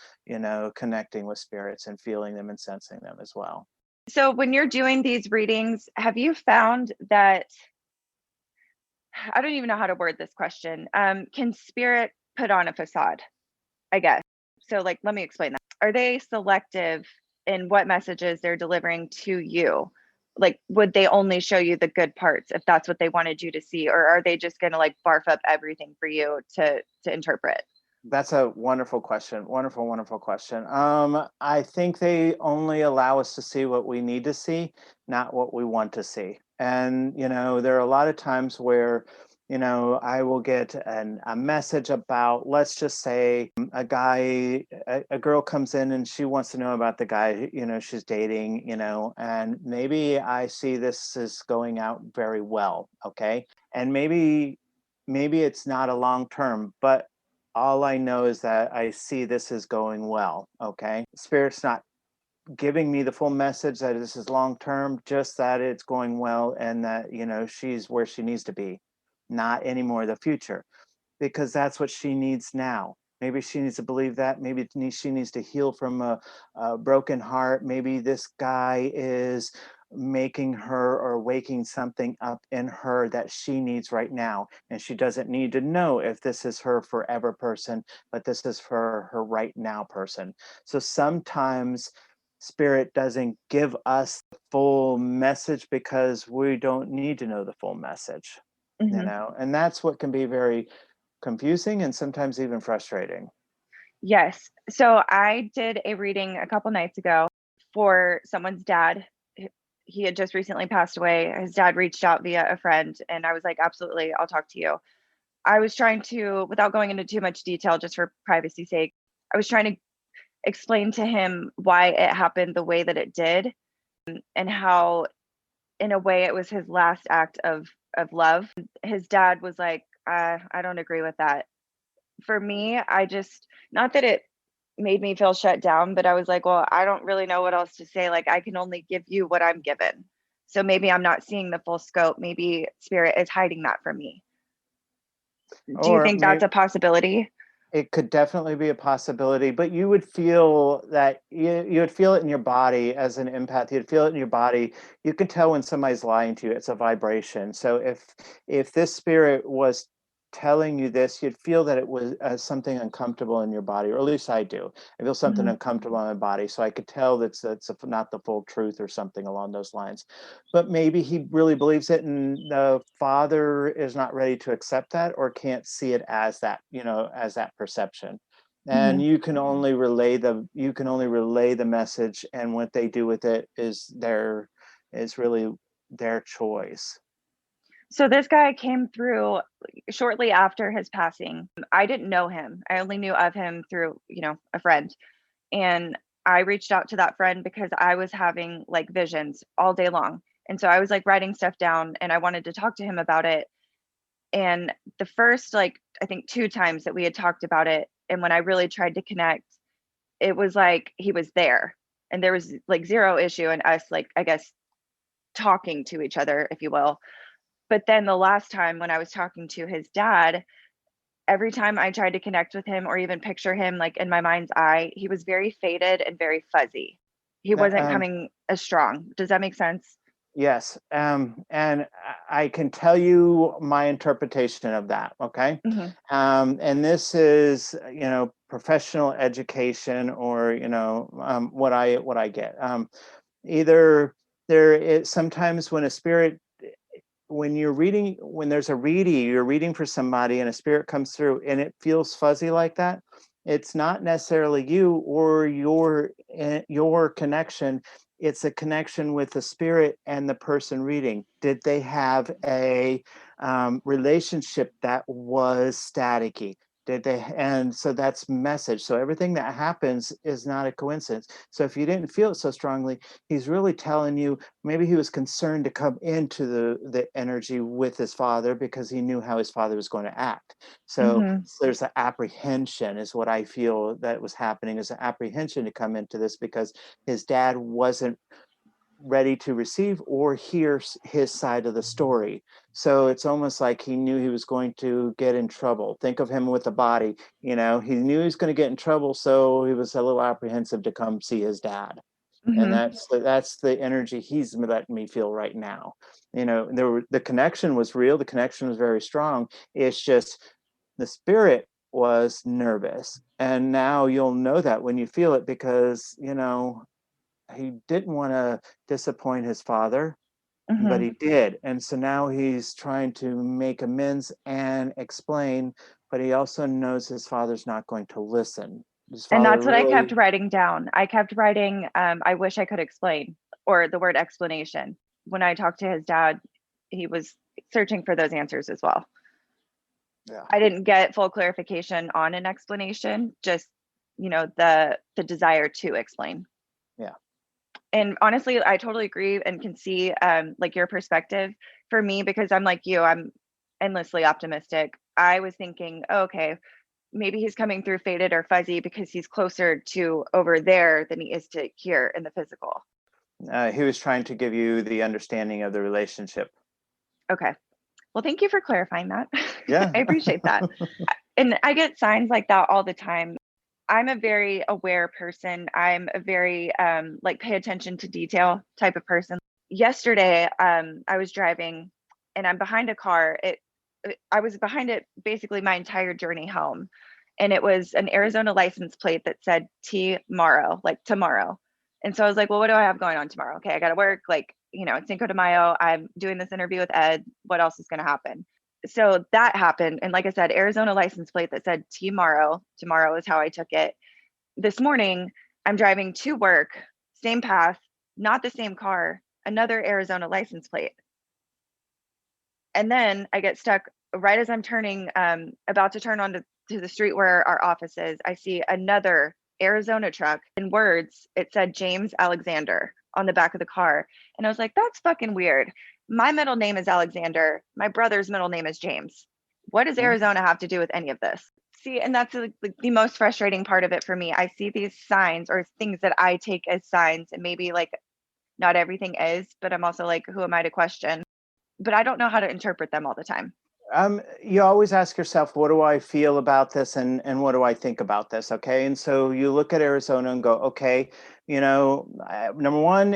connecting with spirits and feeling them and sensing them as well. So when you're doing these readings, have you found that, I don't even know how to word this question. Can spirit put on a facade, I guess? So, like, let me explain that. Are they selective in what messages they're delivering to you? Like, would they only show you the good parts if that's what they wanted you to see? Or are they just going to like barf up everything for you to interpret? That's a wonderful question. Wonderful, wonderful question. I think they only allow us to see what we need to see, not what we want to see. And, there are a lot of times where, I will get a message about, let's just say, a girl comes in and she wants to know about the guy, she's dating, and maybe I see this is going out very well. Okay. And maybe it's not a long term, but all I know is that I see this is going well. Okay. Spirit's not giving me the full message that this is long term, just that it's going well and that, she's where she needs to be, not anymore the future, because that's what she needs now. Maybe she needs to believe that. Maybe she needs to heal from a broken heart. Maybe this guy is making her or waking something up in her that she needs right now. And she doesn't need to know if this is her forever person, but this is for her right now person. So sometimes spirit doesn't give us the full message because we don't need to know the full message, Mm-hmm. and that's what can be very confusing and sometimes even frustrating. Yes. So I did a reading a couple nights ago for someone's dad. He had just recently passed away. His dad reached out via a friend, and I was like, absolutely, I'll talk to you. I was trying to, without going into too much detail, just for privacy's sake, I was trying to explain to him why it happened the way that it did, and how, in a way, it was his last act of love. His dad was like, I don't agree with that. For me, I just, not that it made me feel shut down, but I was like, well, I don't really know what else to say. Like, I can only give you what I'm given. So maybe I'm not seeing the full scope. Maybe spirit is hiding that from me. Do you Or think that's maybe a possibility? it could definitely be a possibility, but you would feel that you would feel it in your body as an empath. You'd feel it in your body. You can tell when somebody's lying to you. It's a vibration. So if this spirit was telling you this, you'd feel that it was something uncomfortable in your body, or at least I do. I feel something Mhm. uncomfortable in my body, so I could tell that's not the full truth or something along those lines. But maybe he really believes it, and the father is not ready to accept that or can't see it as that, as that perception. And Mhm. you can only relay the message, and what they do with it is really their choice. So this guy came through shortly after his passing. I didn't know him. I only knew of him through, a friend. And I reached out to that friend because I was having like visions all day long. And so I was like writing stuff down and I wanted to talk to him about it. And the first, like, I think 2 times that we had talked about it, and when I really tried to connect, it was like he was there. And there was like zero issue in us, like, I guess, talking to each other, if you will. But then the last time when I was talking to his dad, every time I tried to connect with him or even picture him like in my mind's eye, he was very faded and very fuzzy. He Uh, wasn't Um, coming as strong. Does that make sense? Yes, and I can tell you my interpretation of that. Okay, Hmm. and this is professional education, or what I get. Either there is sometimes when a spirit, when there's a reading, you're reading for somebody and a spirit comes through and it feels fuzzy like that, it's not necessarily you or your connection. It's a connection with the spirit and the person reading. Did they have a relationship that was staticky? Did they? And so that's message. So everything that happens is not a coincidence. So if you didn't feel it so strongly, he's really telling you, maybe he was concerned to come into the energy with his father because he knew how his father was going to act. So Mm-hmm. there's an apprehension is what I feel that was happening, is an apprehension to come into this because his dad wasn't ready to receive or hear his side of the story. So it's almost like he knew he was going to get in trouble. Think of him with a body, you know, he knew he was going to get in trouble. So he was a little apprehensive to come see his dad. And Mm-hmm. that's the energy he's letting me feel right now. You know, the connection was real. The connection was very strong. It's just the spirit was nervous. And now you'll know that when you feel it, because, you know, he didn't want to disappoint his father, but Mm-hmm. he did. And so now he's trying to make amends and explain, but he also knows his father's not going to listen. His And father that's what I really, kept writing down. I kept writing, I wish I could explain, or the word explanation. When I talked to his dad, he was searching for those answers as well. yeah, I didn't get full clarification on an explanation, just, the desire to explain. yeah. And honestly, I totally agree and can see like your perspective. For me, because I'm like you, I'm endlessly optimistic. I was thinking, oh, okay, maybe he's coming through faded or fuzzy because he's closer to over there than he is to here in the physical. He was trying to give you the understanding of the relationship. Okay. Well, thank you for clarifying that. Yeah. I appreciate that. And I get signs like that all the time. I'm a very aware person. I'm a very like pay attention to detail type of person. Yesterday, I was driving and I'm behind a car. I was behind it basically my entire journey home. And it was an Arizona license plate that said tomorrow, like tomorrow. And so I was like, well, what do I have going on tomorrow? Okay, I got to work. Like, it's Cinco de Mayo. I'm doing this interview with Ed. What else is going to happen? So that happened. And like I said, Arizona license plate that said tomorrow. Tomorrow is how I took it. This morning, I'm driving to work, same path, not the same car, another Arizona license plate. And then I get stuck right as I'm turning, about to turn onto to the street where our office is. I see another Arizona truck. In words, it said James Alexander on the back of the car. And I was like, that's fucking weird. My middle name is Alexander. My brother's middle name is James. What does Arizona have to do with any of this? See, and that's the most frustrating part of it for me. I see these signs or things that I take as signs, and maybe like not everything is, but I'm also like, who am I to question? But I don't know how to interpret them all the time. You always ask yourself, what do I feel about this, and what do I think about this? Okay. And so you look at Arizona and go, okay, number one,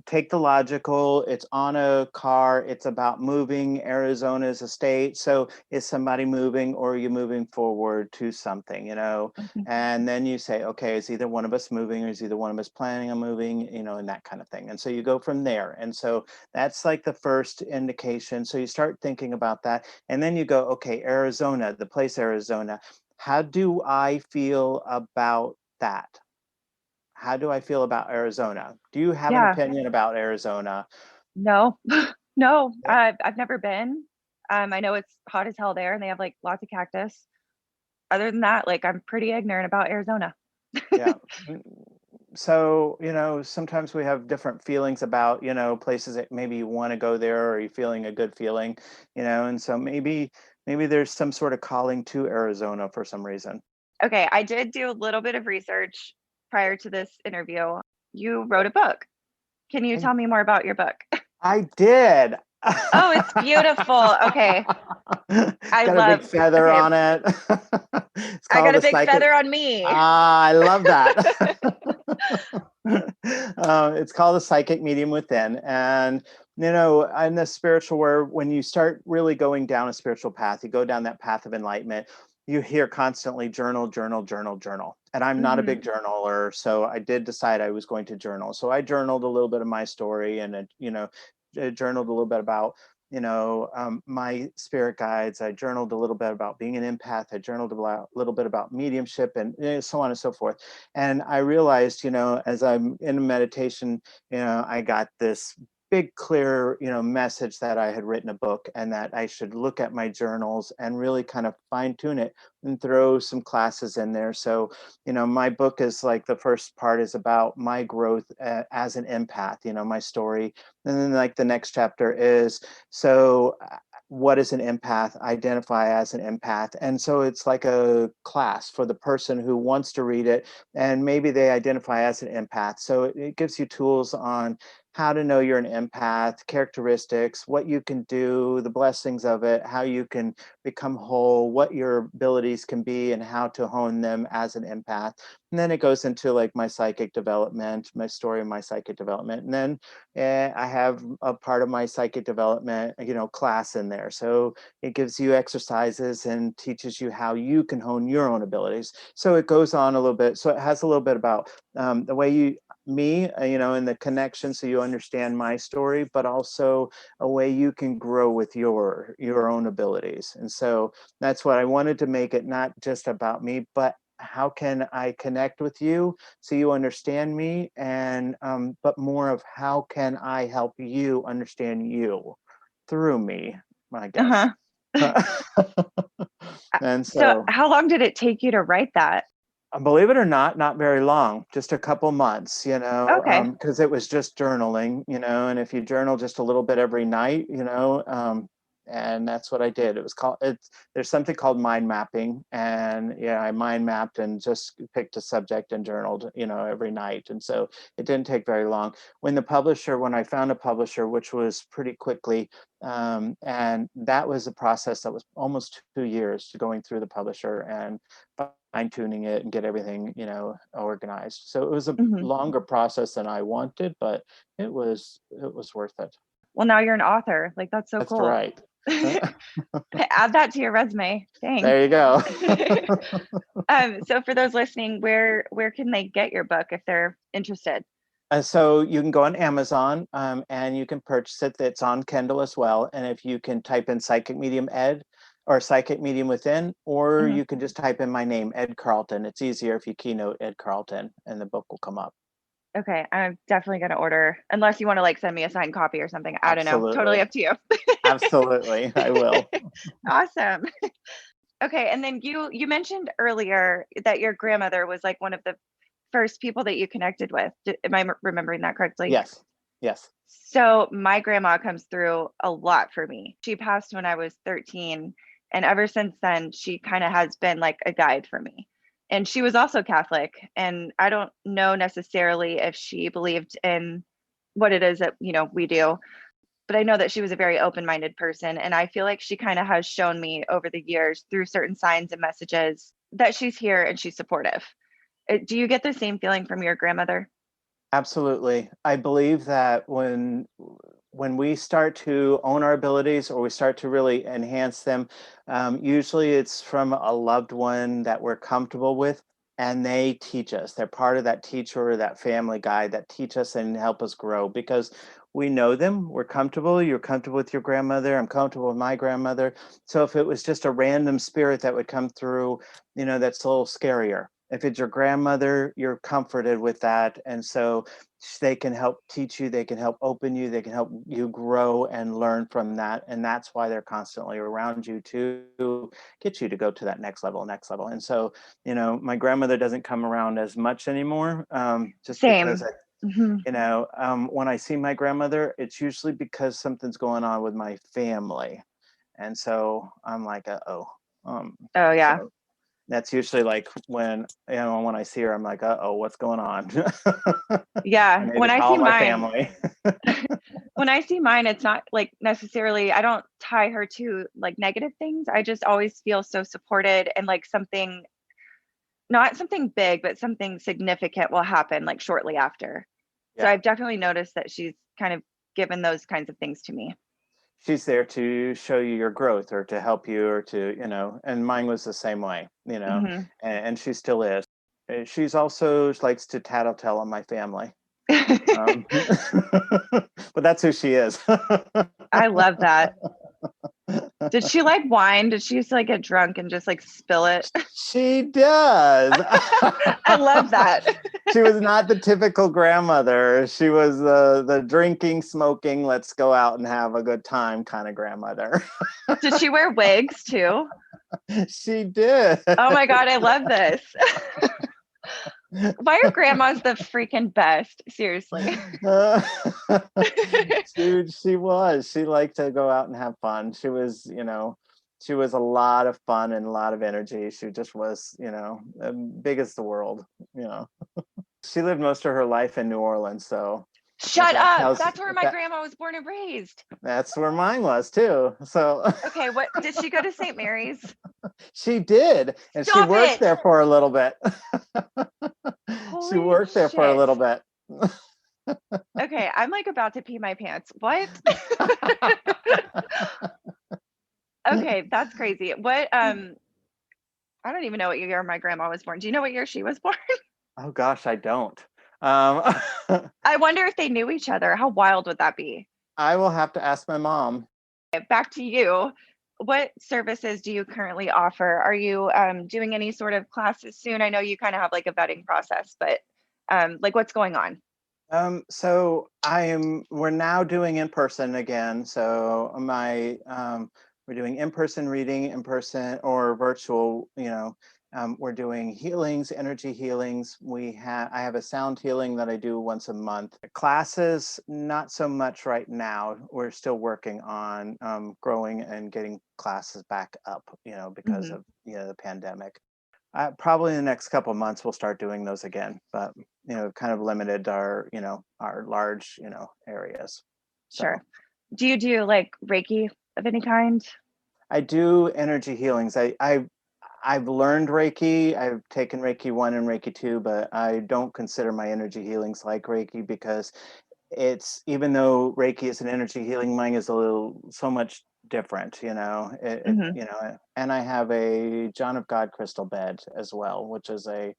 take the logical, it's on a car, it's about moving. Arizona is a state. So is somebody moving, or are you moving forward to something, Mhm. and then you say, okay, is either one of us moving, or is either one of us planning on moving, and that kind of thing. And so you go from there. And so that's like the first indication. So you start thinking about that. And then you go, okay, Arizona, the place Arizona. How do I feel about that? How do I feel about Arizona? Do you have an Yeah, opinion about Arizona? no, no, Yeah. I've never been. I know it's hot as hell there and they have like lots of cactus. Other than that, like I'm pretty ignorant about Arizona. Yeah. So, sometimes we have different feelings about, places that maybe you want to go there, or you're feeling a good feeling, and so maybe there's some sort of calling to Arizona for some reason. Okay, I did do a little bit of research prior to this interview. You wrote a book. Can you I, tell me more about your book? I did. Oh, it's beautiful. Okay. I Got a big love, feather okay, on it. It's I called got a the big psychic. feather on me. Ah, I love that. It's called the psychic medium within. And, in the spiritual world, when you start really going down a spiritual path, you go down that path of enlightenment, you hear constantly journal, journal, journal, journal. And I'm not a Hmm. big journaler. So I did decide I was going to journal. So I journaled a little bit of my story, and, journaled a little bit about my spirit guides. I journaled a little bit about being an empath. I journaled a little bit about mediumship, and so on and so forth. And I realized, as I'm in meditation, I got this big, clear, message that I had written a book and that I should look at my journals and really kind of fine tune it and throw some classes in there. So, my book is like the first part is about my growth as an empath, my story. And then like the next chapter is, so what is an empath? Identify as an empath. And so it's like a class for the person who wants to read it, and maybe they identify as an empath. So it gives you tools on how to know you're an empath, characteristics, what you can do, the blessings of it, how you can become whole, what your abilities can be, and how to hone them as an empath. And then it goes into like my psychic development, my story of my psychic development. And then I have a part of my psychic development, class in there. So it gives you exercises and teaches you how you can hone your own abilities. So it goes on a little bit. So it has a little bit about the way and the connection, so you understand my story, but also a way you can grow with your own abilities. And so that's what I wanted to make it, not just about me, but how can I connect with you so you understand me, and but more of how can I help you understand you through me, I guess. Uh-huh. And So so how long did it take you to write that? believe it or not very long, just a couple months, Okay. because it was just journaling, and if you journal just a little bit every night, and that's what I did. There's something called mind mapping, and yeah, I mind mapped and just picked a subject and journaled, every night. And so it didn't take very long. When I found a publisher, which was pretty quickly, and that was a process that was almost 2 years going through the publisher and fine tuning it and get everything, organized. So it was a Mhm. longer process than I wanted, but it was worth it. Well, now you're an author. Like, that's so That's cool. right. Add that to your resume. Dang. There you go. So for those listening, where can they get your book if they're interested? So you can go on Amazon, and you can purchase it. It's on Kindle as well. And if you can type in Psychic Medium Ed or Psychic Medium Within, or Mhm. you can just type in my name, Ed Carlton. It's easier if you keynote Ed Carlton and the book will come up. Okay, I'm definitely gonna order, unless you want to like send me a signed copy or something. I don't know. Totally Absolutely. up to you. Absolutely. I will. Awesome. Okay, and then you mentioned earlier that your grandmother was like one of the first people that you connected with. Am I remembering that correctly? Yes. Yes. So my grandma comes through a lot for me. She passed when I was 13, and ever since then, she kind of has been like a guide for me. And she was also Catholic, and I don't know necessarily if she believed in what it is that, we do, but I know that she was a very open-minded person, and I feel like she kind of has shown me over the years through certain signs and messages that she's here and she's supportive. Do you get the same feeling from your grandmother? Absolutely. I believe that when we start to own our abilities or we start to really enhance them, usually it's from a loved one that we're comfortable with, and they teach us. They're part of that teacher or that family guide that teach us and help us grow because we know them. We're comfortable. You're comfortable with your grandmother. I'm comfortable with my grandmother. So if it was just a random spirit that would come through, that's a little scarier. If it's your grandmother, you're comforted with that. And so they can help teach you, they can help open you, they can help you grow and learn from that. And that's why they're constantly around you to get you to go to that next level, next level. And so, my grandmother doesn't come around as much anymore, just because Same. Hmm. when I see my grandmother, it's usually because something's going on with my family. And so I'm like, uh-oh. Oh yeah. So that's usually like when I see her, I'm like, uh-oh, what's going on? I Yeah. need When to I call see my mine, family. when I see mine, it's not like necessarily, I don't tie her to like negative things. I just always feel so supported, and like something, not something big, but something significant will happen like shortly after. So Yeah. I've definitely noticed that she's kind of given those kinds of things to me. She's there to show you your growth or to help you or to, and mine was the same way, Hmm. and she still is. She's also she likes to tattletale on my family. But that's who she is. I love that. Did she like wine? Did she used to like get drunk and just like spill it? She does. I love that. She was not the typical grandmother. She was the drinking, smoking, let's go out and have a good time kind of grandmother. Did she wear wigs too? She did. Oh my God, I love this. Why are grandmas the freaking best? Seriously. Dude, she was. She liked to go out and have fun. She was a lot of fun and a lot of energy. She just was, big as the world, you know. She lived most of her life in New Orleans, so Shut up. That's where my grandma was born and raised. That's where mine was too. So okay, what did she go to St. Mary's? She did, and Stop she worked it. there for a little bit. Holy she worked there for a little bit. Okay, I'm like about to pee my pants. What? Okay, that's crazy. What I don't even know what year my grandma was born. Do you know what year she was born? Oh gosh, I don't. I wonder if they knew each other. How wild would that be? I will have to ask my mom. Back to you. What services do you currently offer? Are you doing any sort of classes soon? I know you kind of have like a vetting process, but like what's going on? So we're now doing in person again. So we're doing in-person reading, in person or virtual, we're doing healings, energy healings. I have a sound healing that I do once a month. Classes, not so much right now. We're still working on growing and getting classes back up, because of the pandemic. Probably in the next couple of months we'll start doing those again, but kind of limited our large areas. Sure. Do you do like Reiki of any kind? I do energy healings. I've learned Reiki. I've taken Reiki 1 and Reiki 2, but I don't consider my energy healings like Reiki because even though Reiki is an energy healing, mine is so much different, and I have a John of God crystal bed as well, which is a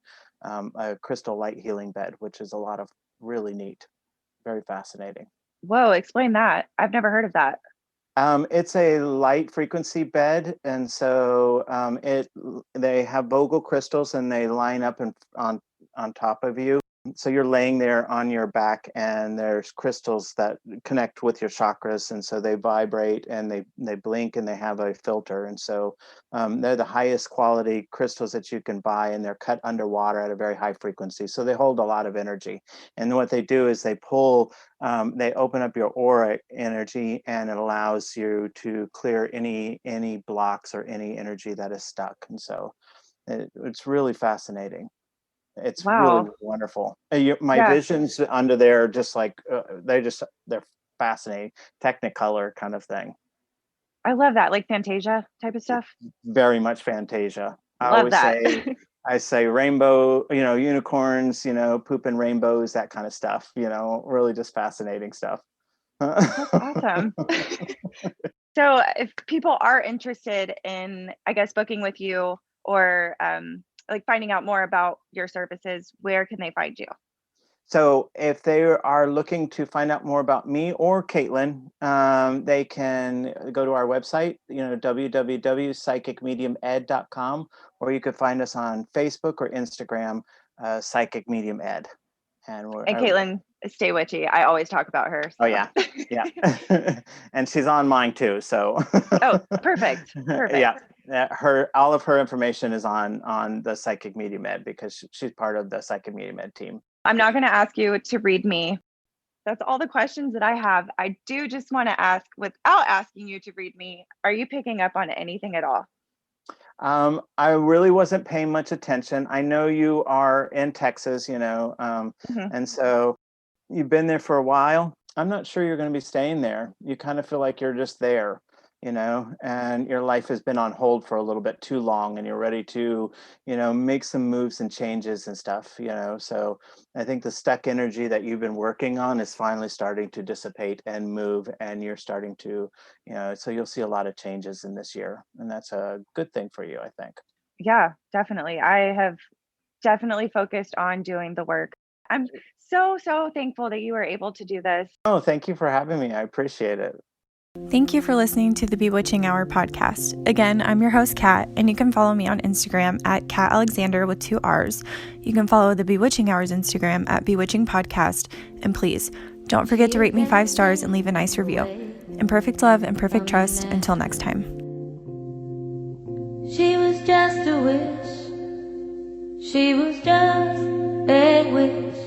crystal light healing bed, which is a lot of really neat, very fascinating. Whoa, explain that. I've never heard of that. It's a light frequency bed, and so they have Bogle crystals, and they line up on top of you. So you're laying there on your back, and there's crystals that connect with your chakras, and so they vibrate and they blink, and they have a filter, and so they're the highest quality crystals that you can buy, and they're cut underwater at a very high frequency, so they hold a lot of energy. And what they do is they open up your aura energy, and it allows you to clear any blocks or any energy that is stuck, and so it's really fascinating. It's really Wow. wonderful. My Yeah, visions under there, just like they're fascinating, Technicolor kind of thing. I love that. Like Fantasia type of stuff. Very much Fantasia. Love that. I say rainbow, unicorns, pooping rainbows, that kind of stuff. Really just fascinating stuff. That's awesome. So if people are interested in, I guess, booking with you or like finding out more about your services, where can they find you? So if they are looking to find out more about me or Caitlin, they can go to our website, www.psychicmediumed.com, or you could find us on Facebook or Instagram, Psychic Medium Ed. And Caitlin, stay witchy. I always talk about her. So. Oh yeah, yeah, and she's on mine too. So. Oh, perfect. Yeah, all of her information is on the Psychic Medium Ed because she's part of the Psychic Medium Ed team. I'm not going to ask you to read me. That's all the questions that I have. I do just want to ask, without asking you to read me, are you picking up on anything at all? I really wasn't paying much attention. I know you are in Texas, and so you've been there for a while. I'm not sure you're going to be staying there. You kind of feel like you're just there, and your life has been on hold for a little bit too long, and you're ready to, make some moves and changes and stuff, So I think the stuck energy that you've been working on is finally starting to dissipate and move, and you're starting to, so you'll see a lot of changes in this year, and that's a good thing for you, I think. Yeah, definitely. I have definitely focused on doing the work. I'm so thankful that you were able to do this. Oh, thank you for having me. I appreciate it. Thank you for listening to the Bewitching Hour podcast. Again, I'm your host, Kat, and you can follow me on Instagram at Kat Alexander with 2 R's. You can follow the Bewitching Hour's Instagram at Bewitching Podcast. And please, don't forget to rate me 5 stars and leave a nice review. In perfect love and perfect trust, until next time. She was just a wish. She was just a wish.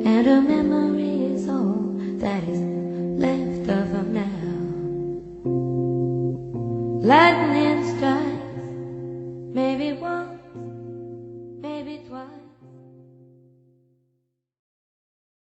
And a memory is all that is left of her now. Lightning strikes, maybe one.